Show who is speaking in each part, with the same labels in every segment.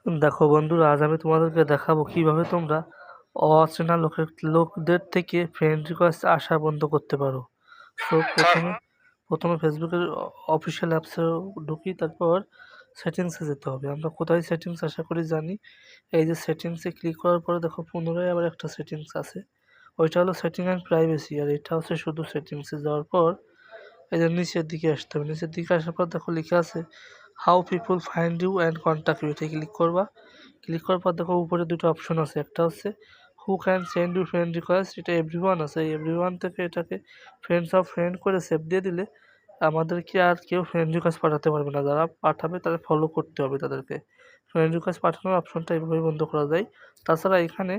Speaker 1: দেখো বন্ধুরা, আজ আমি তোমাদেরকে দেখাবো কিভাবে তোমরা অচেনা লোকদের থেকে ফ্রেন্ড রিকোয়েস্ট আসা বন্ধ করতে পারো। তো প্রথমে ফেসবুকের অফিসিয়াল অ্যাপসে ঢুকি, তারপর সেটিংসে যেতে হবে। আমরা কোথায় সেটিংস আশা করি জানি। এই যে সেটিংসে ক্লিক করার পরে দেখো পুনরায় আবার একটা সেটিংস আছে, ওইটা হলো সেটিং অ্যান্ড প্রাইভেসি, আর এটা হচ্ছে শুধু সেটিংসে যাওয়ার পর এই যে নিচের দিকে আসতে হবে। নিচের দিকে আসার পর দেখো লেখা আছে how people find you and contact you, এতে ক্লিক করবা। ক্লিক করার পর দেখো উপরে দুটো অপশন আছে, একটা হচ্ছে who can send you friend request, এটা এভরিওয়ান আছে। এভরিওয়ান থেকে এটাকে ফ্রেন্ডস অফ ফ্রেন্ড করে সেভ দিয়ে দিলে আমাদেরকে আর কেউ ফ্রেন্ড রিকোয়েস্ট পাঠাতে পারবে না। যারা পাঠাবে তাদের ফলো করতে হবে তাদেরকে। ফ্রেন্ড রিকোয়েস্ট পাঠানোর অপশনটা এইভাবে বন্ধ করা যায়। তাছাড়া এখানে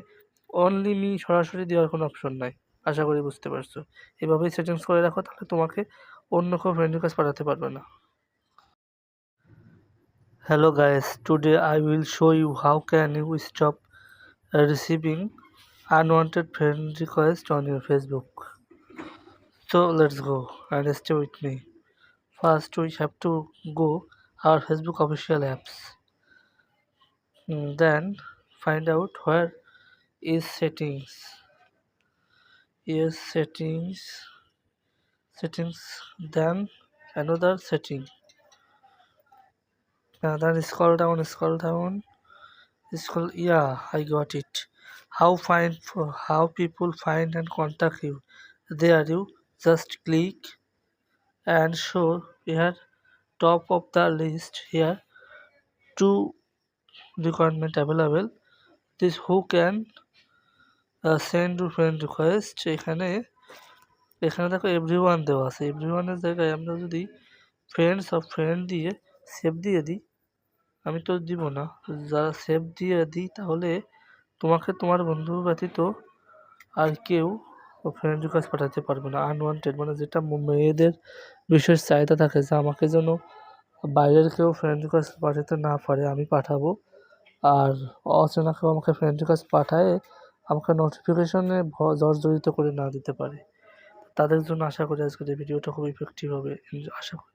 Speaker 1: অনলি মি সরাসরি দেওয়ার কোনো অপশন নাই। আশা করি বুঝতে পারছো। এভাবেই সেটিংস করে রাখো, তাহলে তোমাকে অন্য কেউ ফ্রেন্ড রিকোয়েস্ট পাঠাতে পারবে না। Hello guys, today I will show you how can you stop receiving unwanted friend requests on your Facebook. So let's go and stay with me. First we have to go our Facebook official apps. Then find out where is settings. Yes, settings. Then another setting. Then scroll down. Yeah, I got it. How people find and contact you. There you just click and show here top of the list here two requirement available. This who can send to friend request. এখানে দেখো everyone দেওয়া আছে। এভরিওয়ানের জায়গায় আমরা যদি friend দিয়ে save দিয়ে দিই, আমি তো দিব না, যারা সেভ দিয়ে দিই তাহলে তোমাকে তোমার বন্ধু ব্যতীত আর কেউ ফ্রেন্ড রিকোয়েস্ট পাঠাতে পারবে না। আনওয়ান্টেড মানে যেটা মেয়েদের বিশেষ চাহিদা থাকে যে আমাকে যেন বাইরের কেউ ফ্রেন্ড রিকোয়েস্ট পাঠাতে না পারে, আমি পাঠাবো। আর অচেনা কেউ আমাকে ফ্রেন্ড রিকোয়েস্ট পাঠায় আমাকে নোটিফিকেশনে জর্জরিত করে না দিতে পারে। তাদের জন্য আশা করি আজকের এই ভিডিওটা খুব ইফেক্টিভ হবে। আশা করি